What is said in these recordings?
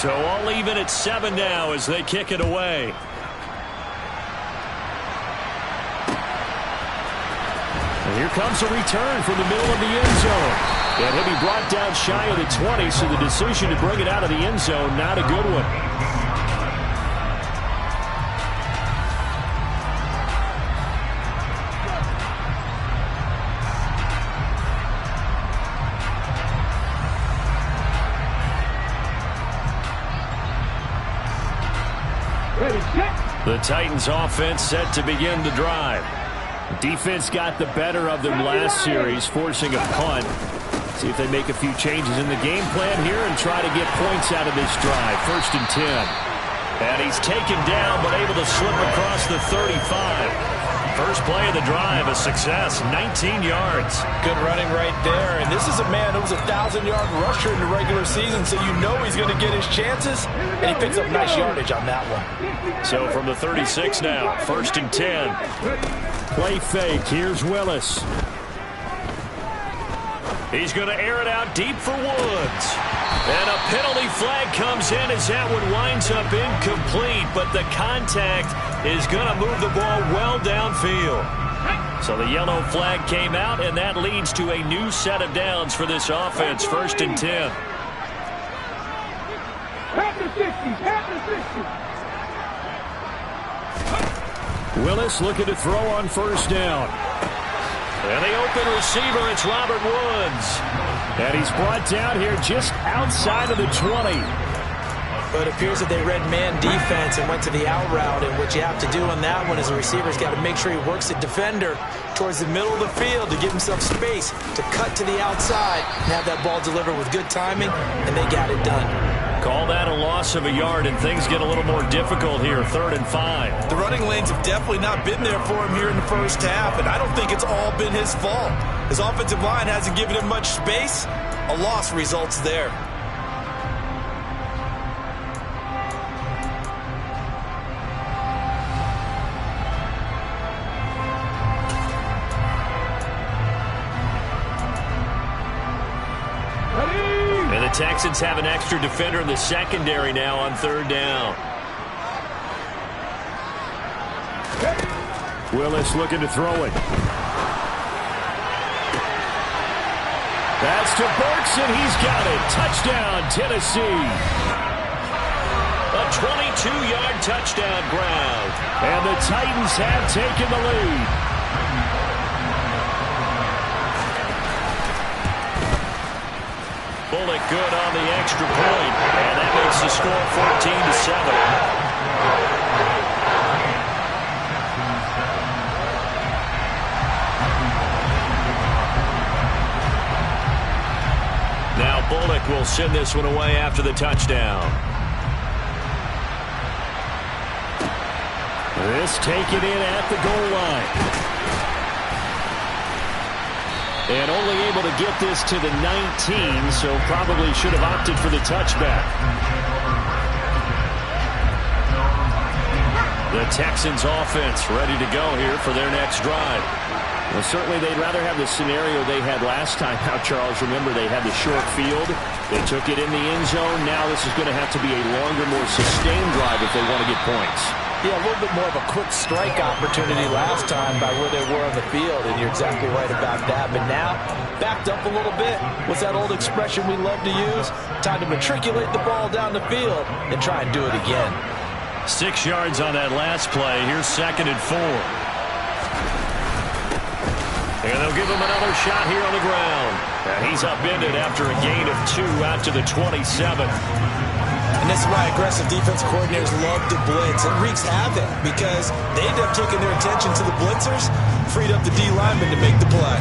So all even at 7 now as they kick it away. And here comes a return from the middle of the end zone. And he'll be brought down shy of the 20, so the decision to bring it out of the end zone, not a good one. The Titans offense set to begin the drive. Defense got the better of them last series, forcing a punt. See if they make a few changes in the game plan here and try to get points out of this drive. 1st and 10. And he's taken down but able to slip across the 35. First play of the drive, a success, 19 yards. Good running right there. And this is a man who was a 1,000-yard rusher in the regular season, so you know he's going to get his chances. And he picks up nice yardage on that one. So from the 36 now, 1st and 10. Play fake. Here's Willis. He's going to air it out deep for Woods. And a penalty flag comes in as that one winds up incomplete, but the contact is going to move the ball well downfield. So the yellow flag came out, and that leads to a new set of downs for this offense. 1st and 10. Willis looking to throw on 1st down. And the open receiver, it's Robert Woods. And he's brought down here just outside of the 20. But it appears that they read man defense and went to the out route. And what you have to do on that one is the receiver's got to make sure he works the defender towards the middle of the field to give himself space to cut to the outside and have that ball delivered with good timing, and they got it done. Call that a loss of a yard, and things get a little more difficult here. 3rd and 5. The running lanes have definitely not been there for him here in the first half, and I don't think it's all been his fault. His offensive line hasn't given him much space. A loss results there. Texans have an extra defender in the secondary now on 3rd down. Willis looking to throw it. That's to Burks, and he's got it. Touchdown, Tennessee. A 22-yard touchdown ground. And the Titans have taken the lead. Bullock good on the extra point, and that makes the score 14-7. Now Bullock will send this one away after the touchdown. This taken in at the goal line. And only able to get this to the 19, so probably should have opted for the touchback. The Texans offense ready to go here for their next drive. Well, certainly they'd rather have the scenario they had last time out, Charles. Remember, they had the short field. They took it in the end zone. Now this is going to have to be a longer, more sustained drive if they want to get points. Yeah, a little bit more of a quick strike opportunity last time by where they were on the field, and you're exactly right about that. But now, backed up a little bit. What's that old expression we love to use? Time to matriculate the ball down the field and try and do it again. 6 yards on that last play. Here's 2nd and 4. And they'll give him another shot here on the ground. And he's upended after a gain of 2 out to the 27. And this is why aggressive defensive coordinators love to blitz. It wreaks havoc because they end up taking their attention to the blitzers, freed up the D lineman to make the play.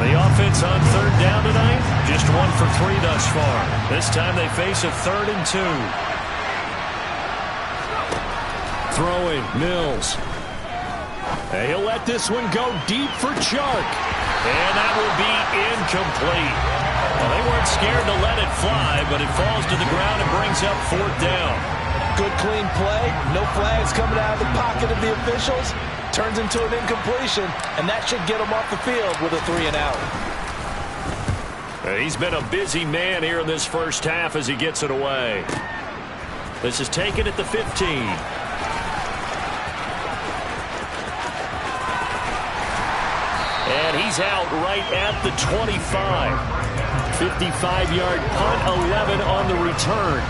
The offense on 3rd down tonight, just 1 for 3 thus far. This time they face a 3rd and 2. Throwing, Mills. And he'll let this one go deep for Chark. And that will be incomplete. Well, they weren't scared to let it fly, but it falls to the ground and brings up 4th down. Good, clean play. No flags coming out of the pocket of the officials. Turns into an incompletion, and that should get him off the field with a 3 and out. He's been a busy man here in this first half as he gets it away. This is taken at the 15. And he's out right at the 25. 55-yard punt, 11 on the return.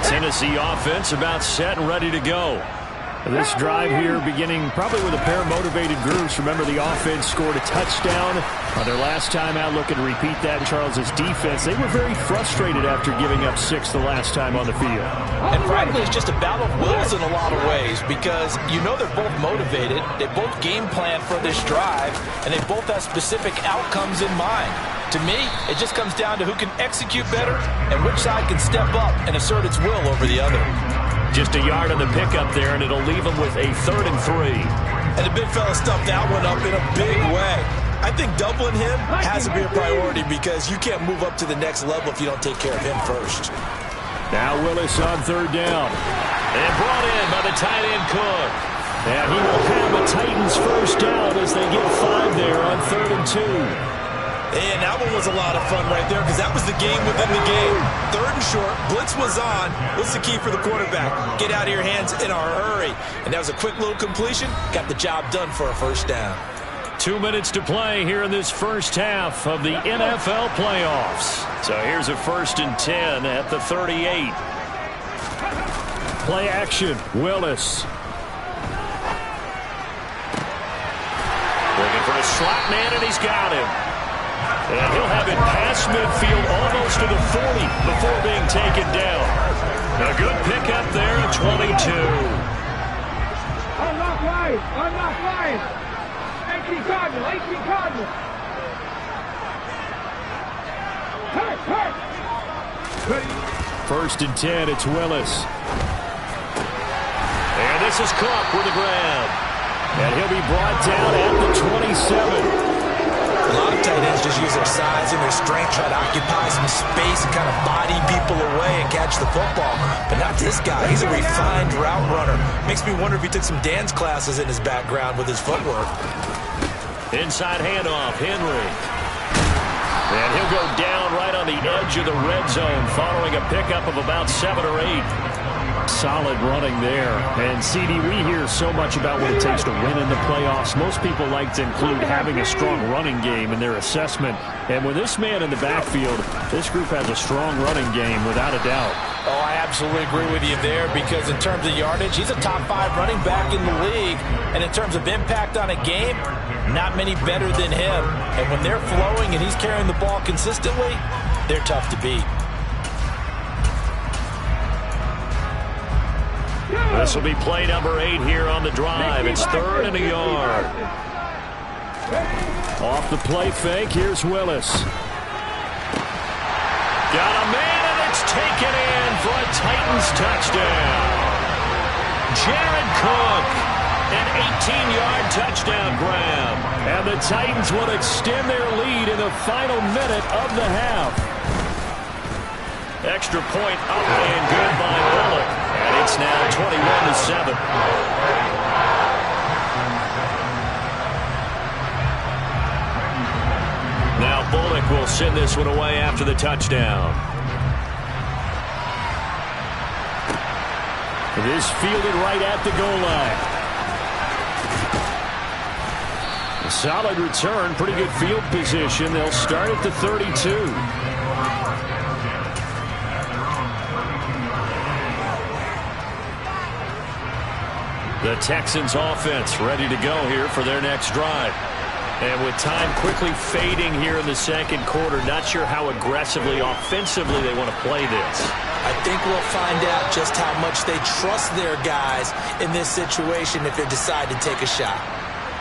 Tennessee offense about set and ready to go. This drive here beginning probably with a pair of motivated groups. Remember, the offense scored a touchdown on their last time out. Looking to repeat that. Charles's defense, they were very frustrated after giving up 6 the last time on the field. And frankly, it's just a battle of wills in a lot of ways because you know they're both motivated. They both game plan for this drive, and they both have specific outcomes in mind. To me, it just comes down to who can execute better and which side can step up and assert its will over the other. Just a yard on the pickup there, and it'll leave them with a 3rd and 3. And the big fella stuffed that one up in a big way. I think doubling him has to be a priority because you can't move up to the next level if you don't take care of him first. Now Willis on 3rd down. And brought in by the tight end Cook. And he will have the Titans first down as they get 5 there on 3rd and 2. And that one was a lot of fun right there because that was the game within the game. 3rd and short, blitz was on. What's the key for the quarterback? Get out of your hands in a hurry. And that was a quick little completion. Got the job done for a first down. 2 minutes to play here in this first half of the NFL playoffs. So here's a 1st and 10 at the 38. Play action, Willis. Looking for a slot man, and he's got him. And he'll have it past midfield almost to the 40 before being taken down. A good pickup there at 22. Unlock line. 18 Cardinal. Hurt. 1st and 10, it's Willis. And this is Cook with the grab. And he'll be brought down at the 27. A lot of tight ends just use their size and their strength, try to occupy some space and kind of body people away and catch the football. But not this guy. He's a refined route runner. Makes me wonder if he took some dance classes in his background with his footwork. Inside handoff, Henry. And he'll go down right on the edge of the red zone following a pickup of about 7 or 8. Solid running there. And, CD, we hear so much about what it takes to win in the playoffs. Most people like to include having a strong running game in their assessment. And with this man in the backfield, this group has a strong running game without a doubt. Oh, I absolutely agree with you there because in terms of yardage, he's a top 5 running back in the league. And in terms of impact on a game, not many better than him. And when they're flowing and he's carrying the ball consistently, they're tough to beat. This will be play number 8 here on the drive. It's 3rd and a yard. Off the play fake, here's Willis. Got a man, and it's taken in for a Titans touchdown. Jared Cook, an 18-yard touchdown grab. And the Titans will extend their lead in the final minute of the half. Extra point up and good by Bullock. And it's now 21-7. Now Bullock will send this one away after the touchdown. This fielded right at the goal line. A solid return, pretty good field position. They'll start at the 32. The Texans offense ready to go here for their next drive. And with time quickly fading here in the second quarter, not sure how aggressively, offensively they want to play this. I think we'll find out just how much they trust their guys in this situation if they decide to take a shot.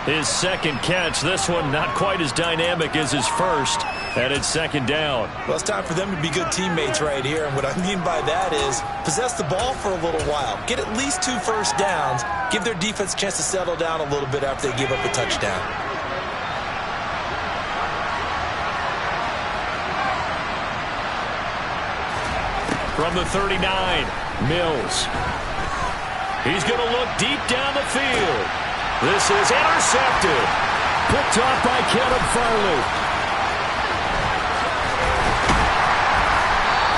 His second catch, this one not quite as dynamic as his first, and it's 2nd down. Well, it's time for them to be good teammates right here, and what I mean by that is possess the ball for a little while, get at least 2 first downs, give their defense a chance to settle down a little bit after they give up a touchdown. From the 39, Mills. He's going to look deep down the field. This is intercepted. Picked off by Caleb Farley.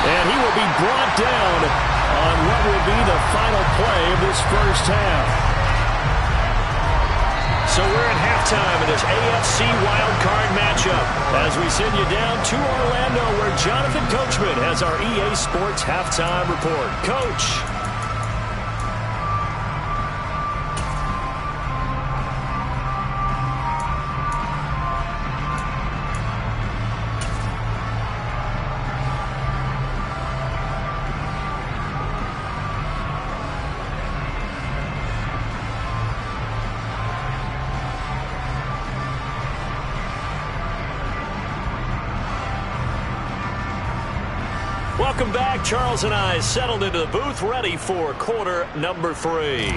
And he will be brought down on what will be the final play of this first half. So we're at halftime of this AFC wildcard matchup as we send you down to Orlando where Jonathan Coachman has our EA Sports halftime report. Coach. Welcome back. Charles and I settled into the booth, ready for quarter number 3.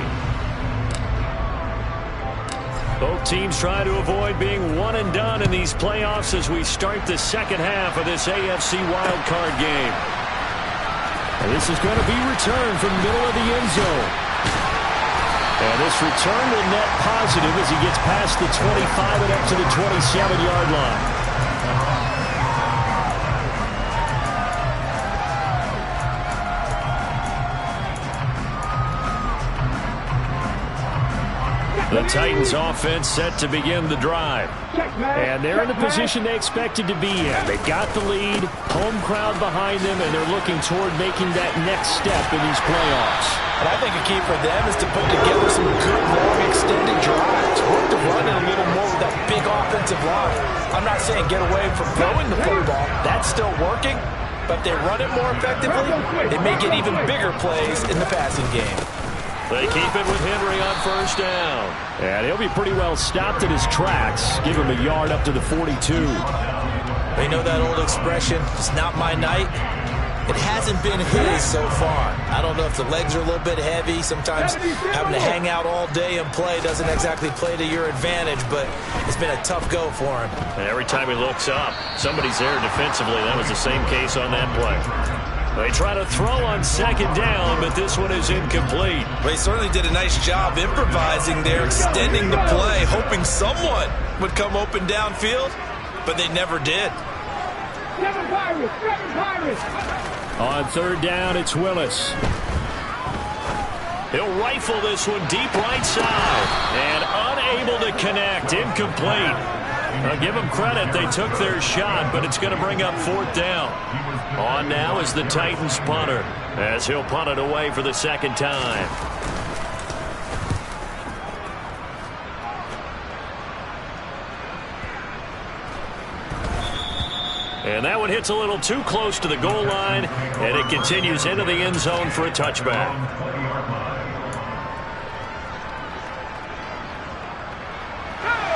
Both teams try to avoid being one and done in these playoffs as we start the second half of this AFC wildcard game. And this is going to be returned from the middle of the end zone. And this return will net positive as he gets past the 25 and up to the 27-yard line. The Titans offense set to begin the drive. And they're in the position they expected to be in. They got the lead, home crowd behind them, and they're looking toward making that next step in these playoffs. And I think a key for them is to put together some good, long, extended drives. Work the run in a little more with that big offensive line. I'm not saying get away from throwing the football. That's still working. But if they run it more effectively, they may get even bigger plays in the passing game. They keep it with Henry on first down. And he'll be pretty well stopped at his tracks. Give him a yard up to the 42. They know that old expression, it's not my night. It hasn't been his so far. I don't know if the legs are a little bit heavy. Sometimes having to hang out all day and play doesn't exactly play to your advantage, but it's been a tough go for him. And every time he looks up, somebody's there defensively. That was the same case on that play. They try to throw on second down, but this one is incomplete. They certainly did a nice job improvising there, extending the play, hoping someone would come open downfield, but they never did. On third down, it's Willis. He'll rifle this one deep right side, and unable to connect, incomplete. I'll give them credit. They took their shot, but it's going to bring up fourth down. On now is the Titans punter, as he'll punt it away for the second time. And that one hits a little too close to the goal line, and it continues into the end zone for a touchback.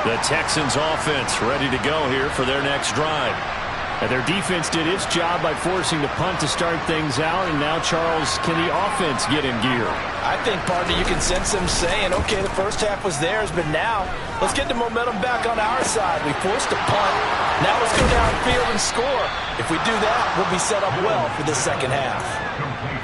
The Texans offense ready to go here for their next drive. And their defense did its job by forcing the punt to start things out. And now, Charles, can the offense get in gear? I think, partner, you can sense them saying, okay, the first half was theirs, but now let's get the momentum back on our side. We forced a punt. Now let's go downfield and score. If we do that, we'll be set up well for the second half.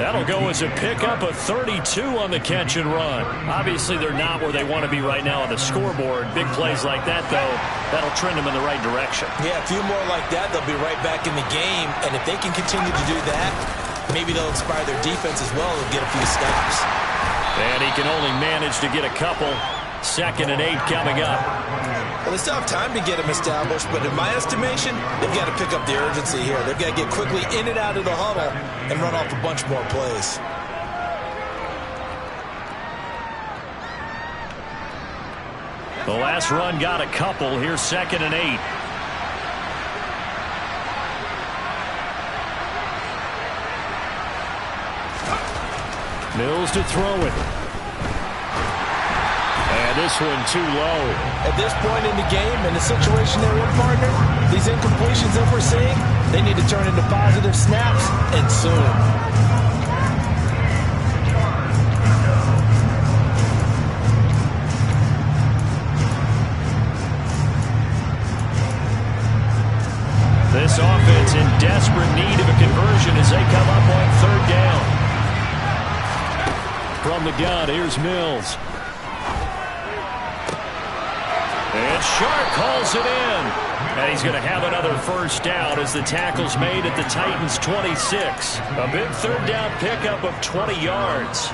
That'll go as a pickup of 32 on the catch and run. Obviously, they're not where they want to be right now on the scoreboard. Big plays like that, though, that'll trend them in the right direction. Yeah, a few more like that, they'll be right back in the game. And if they can continue to do that, maybe they'll inspire their defense as well and get a few stops. And he can only manage to get a couple. 2nd and 8 coming up. Well, they still have time to get them established, but in my estimation, they've got to pick up the urgency here. They've got to get quickly in and out of the huddle and run off a bunch more plays. The last run got a couple. Here's 2nd and 8. Mills to throw it. And this one too low. At this point in the game, in the situation they're in, partner, these incompletions that we're seeing, they need to turn into positive snaps, and soon. This offense in desperate need of a conversion as they come up on third down. From the gun, here's Mills. And Sharp calls it in. And he's going to have another first down as the tackle's made at the Titans' 26. A big third down pickup of 20 yards.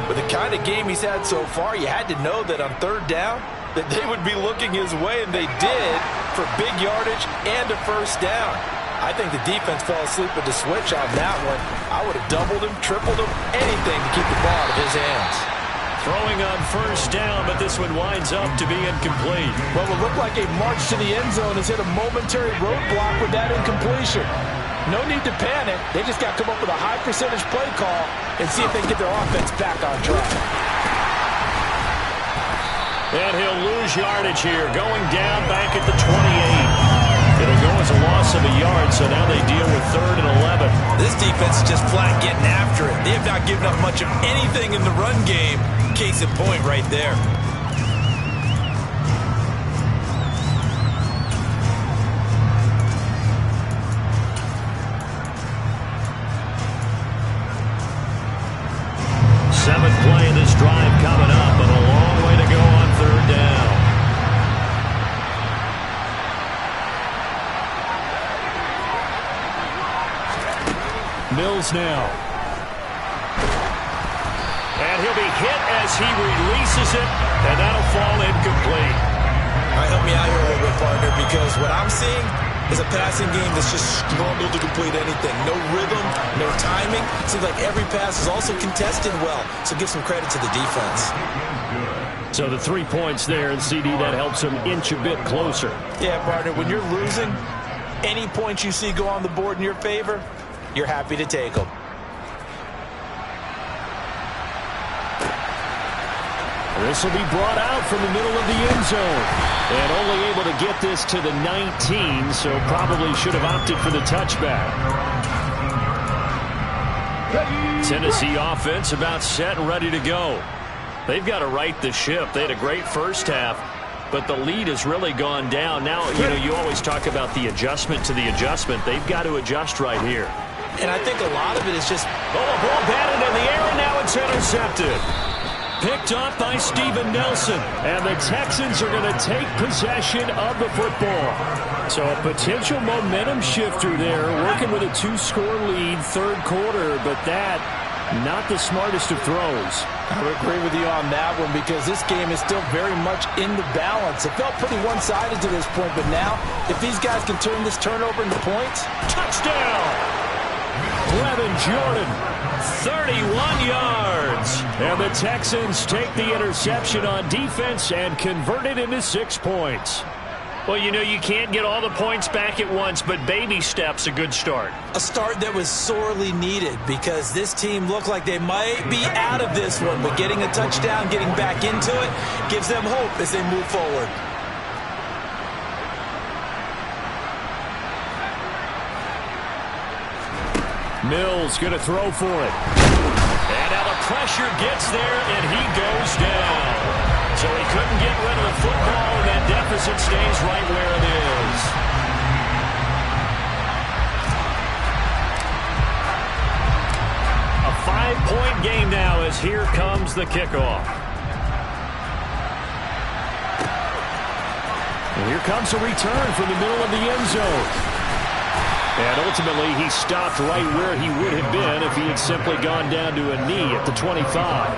With the kind of game he's had so far, you had to know that on third down that they would be looking his way, and they did, for big yardage and a first down. I think the defense fell asleep with the switch on that one. I would have doubled him, tripled him, anything to keep the ball out of his hands. Throwing on first down, but this one winds up to be incomplete. Well, it looked like a march to the end zone has hit a momentary roadblock with that incompletion. No need to panic. They just got to come up with a high percentage play call and see if they can get their offense back on track. And he'll lose yardage here, going down back at the 28. It'll go as a loss of a yard, so now they deal with 3rd and 11. This defense is just flat getting after it. They have not given up much of anything in the run game. Case in point right there. Seventh play of this drive coming up, but a long way to go on 3rd down. Mills now. And he'll be hit as he releases it, and that'll fall incomplete. All right, help me out here a little bit, partner, because what I'm seeing is a passing game that's just struggled to complete anything. No rhythm, no timing. Seems like every pass is also contested well, so give some credit to the defense. So the 3 points there, and CD, that helps him inch a bit closer. Yeah, partner, when you're losing, any points you see go on the board in your favor, you're happy to take them. This will be brought out from the middle of the end zone. And only able to get this to the 19, so probably should have opted for the touchback. Tennessee offense about set and ready to go. They've got to right the ship. They had a great first half, but the lead has really gone down. Now, you always talk about the adjustment to the adjustment. They've got to adjust right here. And I think a lot of it is just... Oh, a ball batted in the air, and now it's intercepted. Picked up by Steven Nelson, and the Texans are going to take possession of the football. So a potential momentum shifter there, working with a 2-score lead, 3rd quarter, but that, not the smartest of throws. I would agree with you on that one because this game is still very much in the balance. It felt pretty one-sided to this point, but now, if these guys can turn this turnover into points... Touchdown! Levin Jordan, 31 yards. And the Texans take the interception on defense and convert it into 6 points. Well, you can't get all the points back at once, but baby steps, a good start. A start that was sorely needed because this team looked like they might be out of this one, but getting a touchdown, getting back into it, gives them hope as they move forward. Mills going to throw for it. And now the pressure gets there, and he goes down. So he couldn't get rid of the football, and that deficit stays right where it is. A 5-point game now as here comes the kickoff. And here comes a return from the middle of the end zone. And ultimately, he stopped right where he would have been if he had simply gone down to a knee at the 25.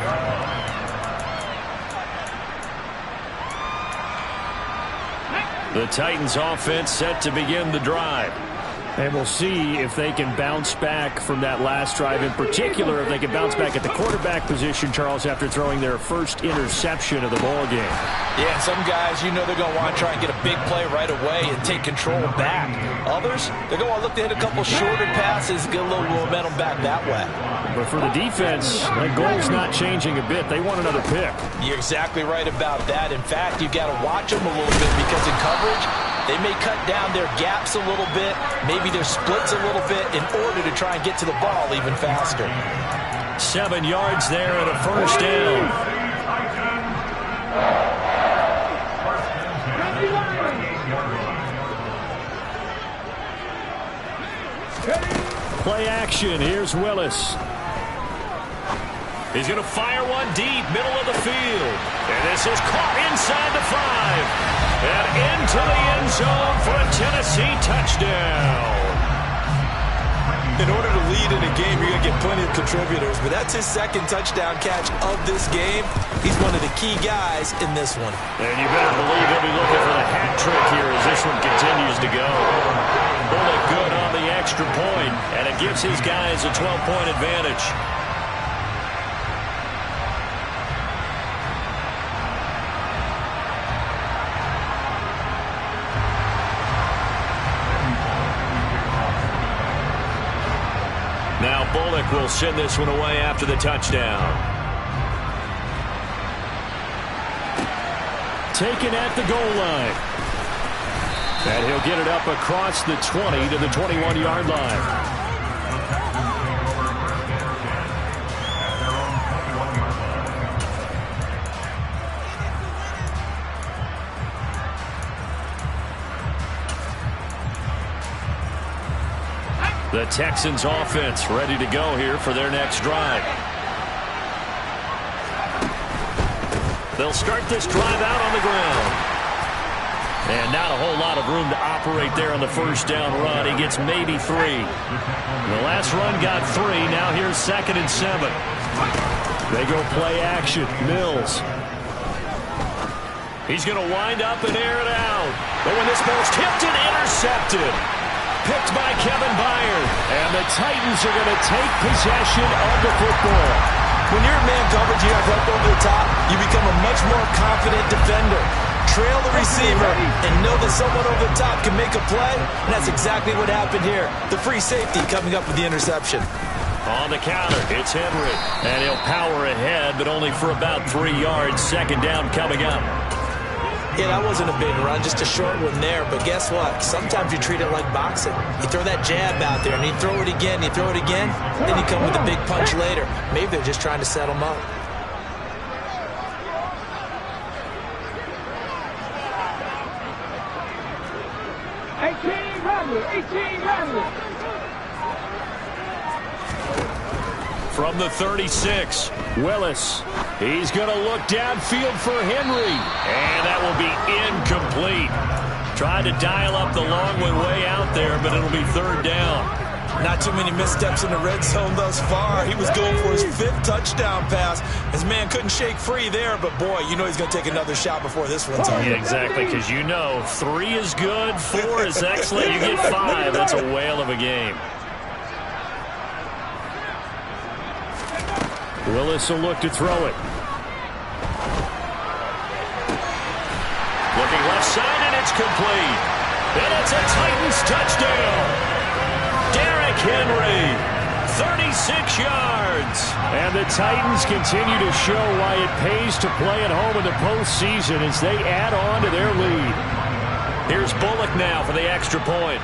The Titans offense set to begin the drive. And we'll see if they can bounce back from that last drive. In particular, if they can bounce back at the quarterback position, Charles, after throwing their first interception of the ball game. Yeah, some guys, they're going to want to try and get a big play right away and take control back. Others, they're going to look to hit a couple shorter passes, get a little momentum back that way. But for the defense, that goal's not changing a bit. They want another pick. You're exactly right about that. In fact, you've got to watch them a little bit because in coverage, they may cut down their gaps a little bit, maybe their splits a little bit in order to try and get to the ball even faster. 7 yards there and a first down. Play action. Here's Willis. He's going to fire one deep, middle of the field. And this is caught inside the 5. And into the end zone for a Tennessee touchdown. In order to lead in a game, you're going to get plenty of contributors, but that's his second touchdown catch of this game. He's one of the key guys in this one. And you better believe he'll be looking for the hat trick here as this one continues to go. Bullock good on the extra point, and it gives his guys a 12-point advantage. Now Bullock will send this one away after the touchdown. Taken at the goal line. And he'll get it up across the 20 to the 21-yard line. The Texans offense ready to go here for their next drive. They'll start this drive out on the ground. And not a whole lot of room to operate there on the first down run. He gets maybe 3. The last run got 3. Now here's 2nd and 7. They go play action. Mills. He's going to wind up and air it out. But when this ball's tipped and intercepted. Picked by Kevin Byard. And the Titans are going to take possession of the football. When you're in man coverage, you have help over the top, you become a much more confident defender. Trail the receiver and know that someone over the top can make a play, and that's exactly what happened here. The free safety coming up with the interception. On the counter, it's Henry. And he'll power ahead, but only for about 3 yards. 2nd down coming up. Yeah, that wasn't a big run, just a short one there. But guess what? Sometimes you treat it like boxing. You throw that jab out there, and you throw it again, you throw it again, then you come with a big punch later. Maybe they're just trying to set them up. From the 36, Willis. He's going to look downfield for Henry. And that will be incomplete. Tried to dial up the long one way out there, but it'll be 3rd down. Not too many missteps in the red zone thus far. He was going for his 5th touchdown pass. His man couldn't shake free there, but boy, you know he's going to take another shot before this one's over. Yeah, exactly, because you know 3 is good, 4 is excellent, you get 5. That's a whale of a game. Willis will look to throw it. Looking left side, and it's complete. And it's a Titans touchdown. Derrick Henry, 36 yards. And the Titans continue to show why it pays to play at home in the postseason as they add on to their lead. Here's Bullock now for the extra point.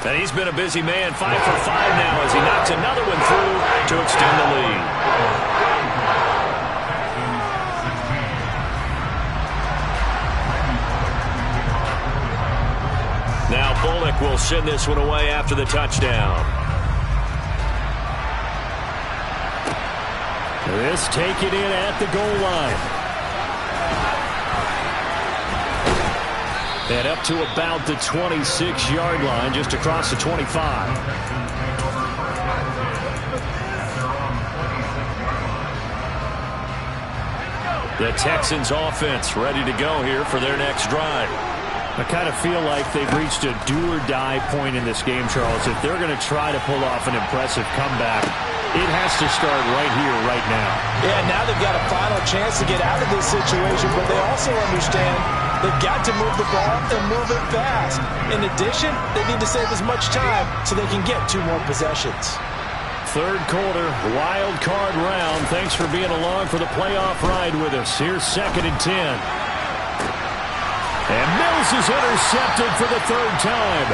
And he's been a busy man, 5 for 5 now as he knocks another one through to extend the lead. Now Bullock will send this one away after the touchdown. This taken in at the goal line. And up to about the 26-yard line, just across the 25. The Texans offense ready to go here for their next drive. I kind of feel like they've reached a do-or-die point in this game, Charles. If they're going to try to pull off an impressive comeback, it has to start right here, right now. Yeah, now they've got a final chance to get out of this situation, but they also understand they've got to move the ball and move it fast. In addition, they need to save as much time so they can get 2 more possessions. 3rd quarter, wild card round. Thanks for being along for the playoff ride with us. Here's 2nd and 10. And Mills This is intercepted for the third time.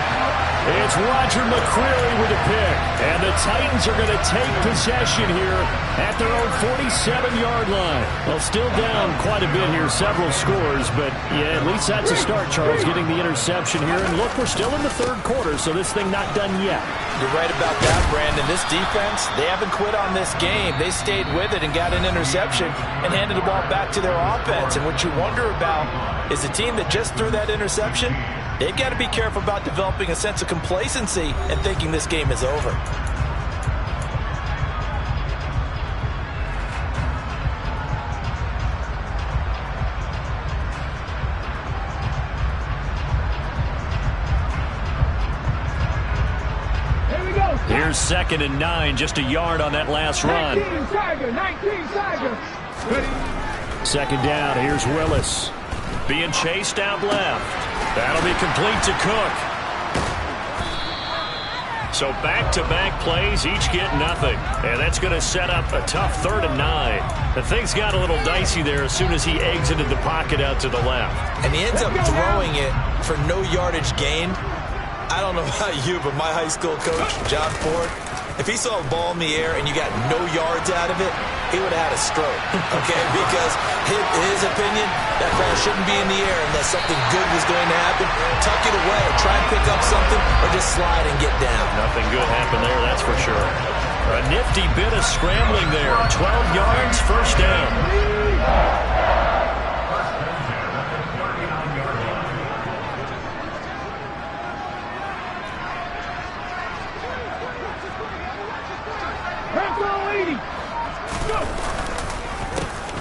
It's Roger McCreary with a pick. And the Titans are going to take possession here at their own 47-yard line. Well, still down quite a bit here, several scores. But, yeah, at least that's a start, Charles, getting the interception here. And look, we're still in the third quarter, so this thing not done yet. You're right about that, Brandon. This defense, they haven't quit on this game. They stayed with it and got an interception and handed the ball back to their offense. And what you wonder about is the team that just threw that interception, they've got to be careful about developing a sense of complacency and thinking this game is over. Here's 2nd and 9, just a yard on that last run. 19 Tiger. 2nd down, here's Willis. Being chased out left. That'll be complete to Cook. So back-to-back plays, each get nothing. And that's going to set up a tough 3rd and 9. The things got a little dicey there as soon as he exited the pocket out to the left. And he ends up throwing it for no yardage gain. I don't know about you, but my high school coach, John Ford, if he saw a ball in the air and you got no yards out of it, he would have had a stroke, okay? Because his opinion, that ball shouldn't be in the air unless something good was going to happen. Tuck it away, try and pick up something, or just slide and get down. Nothing good happened there, that's for sure. A nifty bit of scrambling there. 12 yards, first down.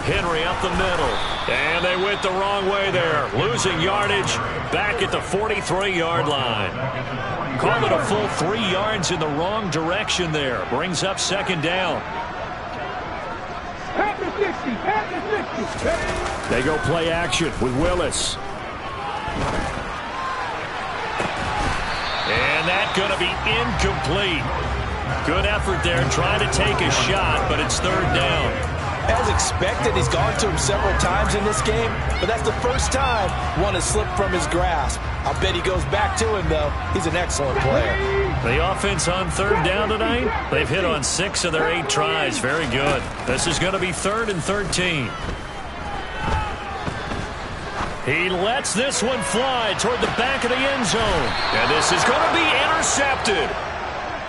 Henry up the middle, and they went the wrong way there. Losing yardage back at the 43-yard line. Call it a full 3 yards in the wrong direction there. Brings up 2nd down. At the 60. They go play action with Willis. And that's going to be incomplete. Good effort there, trying to take a shot, but it's 3rd down. As expected, he's gone to him several times in this game, but that's the first time one has slipped from his grasp. I'll bet he goes back to him, though. He's an excellent player. The offense on 3rd down tonight, they've hit on 6 of their 8 tries. Very good. This is going to be 3rd and 13. He lets this one fly toward the back of the end zone. And this is going to be intercepted.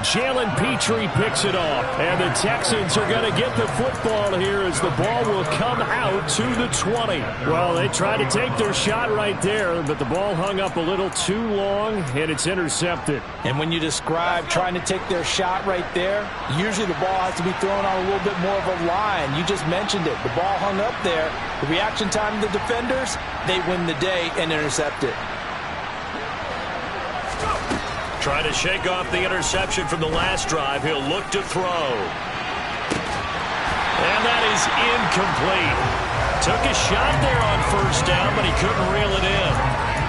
Jalen Petrie picks it off, and the Texans are going to get the football here as the ball will come out to the 20. Well, they tried to take their shot right there, but the ball hung up a little too long, and it's intercepted. And when you describe trying to take their shot right there, usually the ball has to be thrown on a little bit more of a line. You just mentioned it. The ball hung up there. The reaction time of the defenders, they win the day and intercept it. Trying to shake off the interception from the last drive. He'll look to throw. And that is incomplete. Took a shot there on 1st down, but he couldn't reel it in.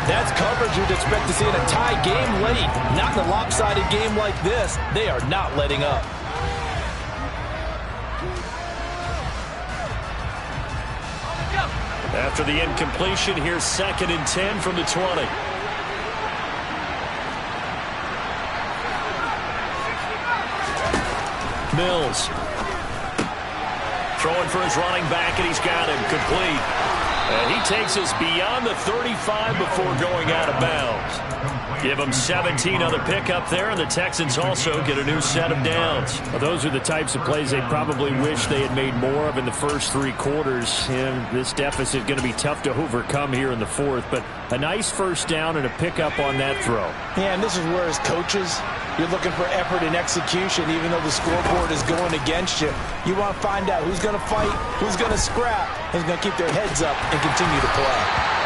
That's coverage you'd expect to see in a tie game late. Not in a lopsided game like this. They are not letting up. After the incompletion, here's 2nd and 10 from the 20. Mills throwing for his running back, and he's got him complete. And he takes us beyond the 35 before going out of bounds. Give them 17 on the pickup there, and the Texans also get a new set of downs. Well, those are the types of plays they probably wish they had made more of in the first 3 quarters. And this deficit going to be tough to overcome here in the 4th. But a nice 1st down and a pickup on that throw. Yeah, and this is where as coaches, you're looking for effort and execution, even though the scoreboard is going against you. You want to find out who's going to fight, who's going to scrap, who's going to keep their heads up and continue to play.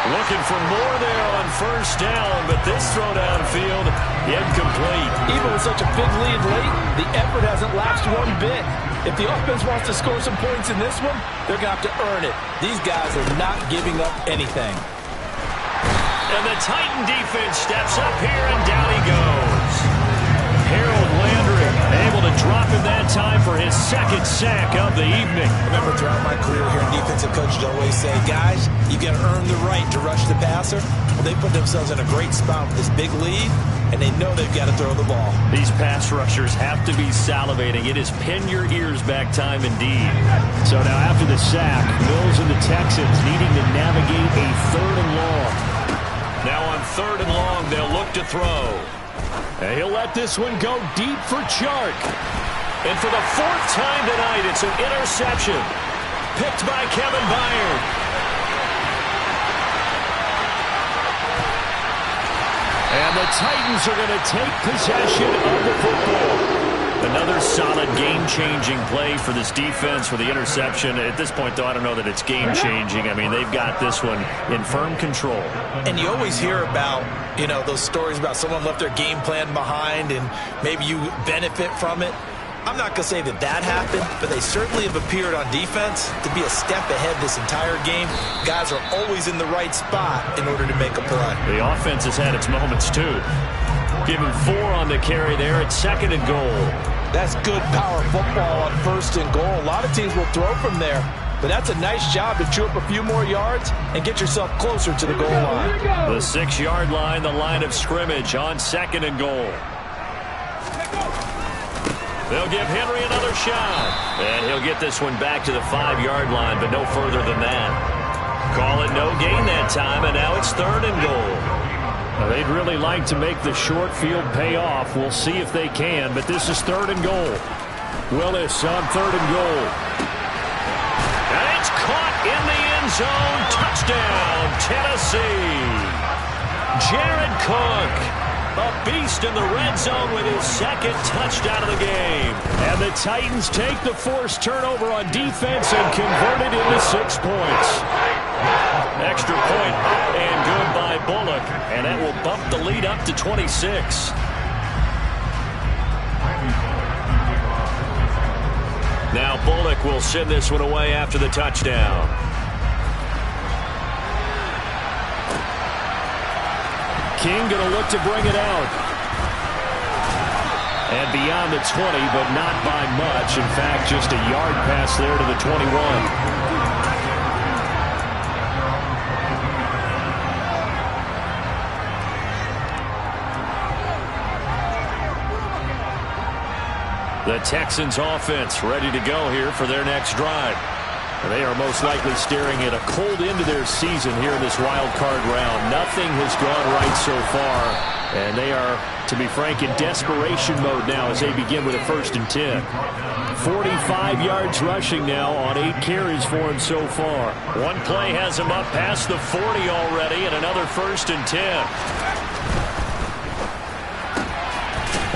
Looking for more there on 1st down, but this throw downfield, incomplete. Even with such a big lead late, the effort hasn't lapsed one bit. If the offense wants to score some points in this one, they're going to have to earn it. These guys are not giving up anything. And the Titan defense steps up here, and down he goes. Harold Landry able to drop him that time for his 2nd sack of the evening. I remember throughout my career here in defensive coaches always say, guys, you got to earn the right to rush the passer. well, they put themselves in a great spot with this big lead, and they know they've got to throw the ball. These pass rushers have to be salivating. It is pin your ears back time indeed. So now after the sack, Mills and the Texans needing to navigate a 3rd and long. Now on 3rd and long, they'll look to throw. And he'll let this one go deep for Chark. And for the 4th time tonight, it's an interception. Picked by Kevin Byard. And the Titans are going to take possession of the football. Another solid game-changing play for this defense for the interception. At this point, though, I don't know that it's game-changing. I mean, they've got this one in firm control. And you always hear about, those stories about someone left their game plan behind and maybe you benefit from it. I'm not going to say that happened, but they certainly have appeared on defense to be a step ahead this entire game. Guys are always in the right spot in order to make a play. The offense has had its moments, too. Given 4 on the carry there at 2nd and goal. That's good power football on 1st and goal. A lot of teams will throw from there, but that's a nice job to chew up a few more yards and get yourself closer to the goal line. The 6-yard line, the line of scrimmage on 2nd and goal. They'll give Henry another shot. And he'll get this one back to the 5-yard line, but no further than that. Call it no gain that time, and now it's 3rd and goal. Well, they'd really like to make the short field pay off. We'll see if they can, but this is 3rd and goal. Willis on 3rd and goal. And it's caught in the end zone. Touchdown, Tennessee. Jared Cook. A beast in the red zone with his 2nd touchdown of the game. And the Titans take the forced turnover on defense and convert it into 6 points. Extra point up and good by Bullock. And that will bump the lead up to 26. Now Bullock will send this one away after the touchdown. King going to look to bring it out. And beyond the 20, but not by much. In fact, just a yard pass there to the 21. The Texans offense ready to go here for their next drive. They are most likely staring at a cold end to their season here in this wild card round. Nothing has gone right so far, and they are, to be frank, in desperation mode now as they begin with a 1st and 10. 45 yards rushing now on 8 carries for him so far. One play has him up past the 40 already, and another 1st and 10.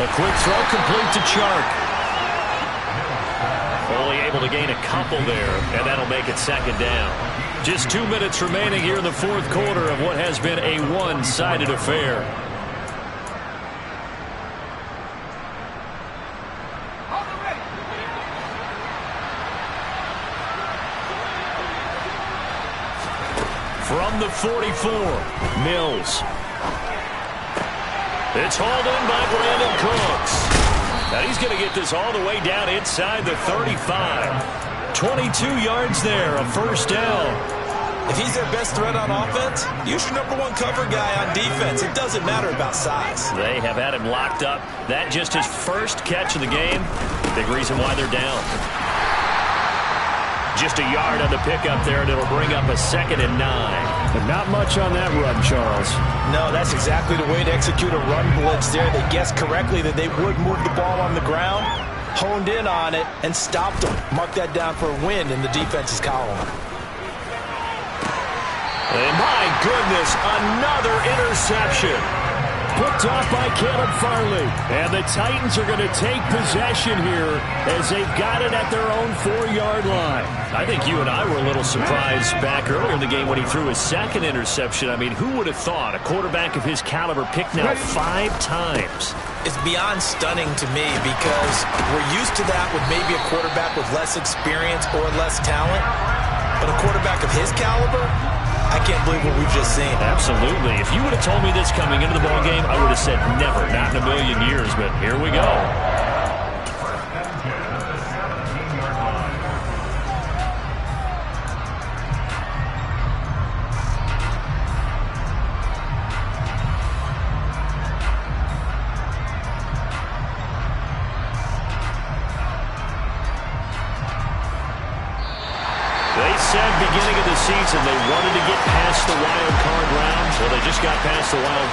A quick throw complete to Chark. Only able to gain a couple there, and that'll make it 2nd down. Just 2 minutes remaining here in the 4th quarter of what has been a one-sided affair. From the 44, Mills. It's hauled in by Brandon Cooks. Now he's going to get this all the way down inside the 35. 22 yards there, a 1st down. If he's their best threat on offense, use your #1 cover guy on defense. It doesn't matter about size. They have had him locked up. That just his 1st catch of the game. Big reason why they're down. Just a yard on the pickup there, and it'll bring up a 2nd and 9. But not much on that run, Charles. No, that's exactly the way to execute a run blitz there. They guessed correctly that they would move the ball on the ground, honed in on it, and stopped them. Mark that down for a win in the defense's column. And my goodness, another interception. Picked off by Caleb Farley. And the Titans are going to take possession here as they've got it at their own 4-yard line. I think you and I were a little surprised back earlier in the game when he threw his 2nd interception. I mean, who would have thought a quarterback of his caliber picked now 5 times? It's beyond stunning to me because we're used to that with maybe a quarterback with less experience or less talent. But a quarterback of his caliber, I can't believe what we've just seen. Absolutely. If you would have told me this coming into the ballgame, I would have said never, not in a million years. But here we go. said beginning of the season they wanted to get past the wild card round. Well, they just got past the wild card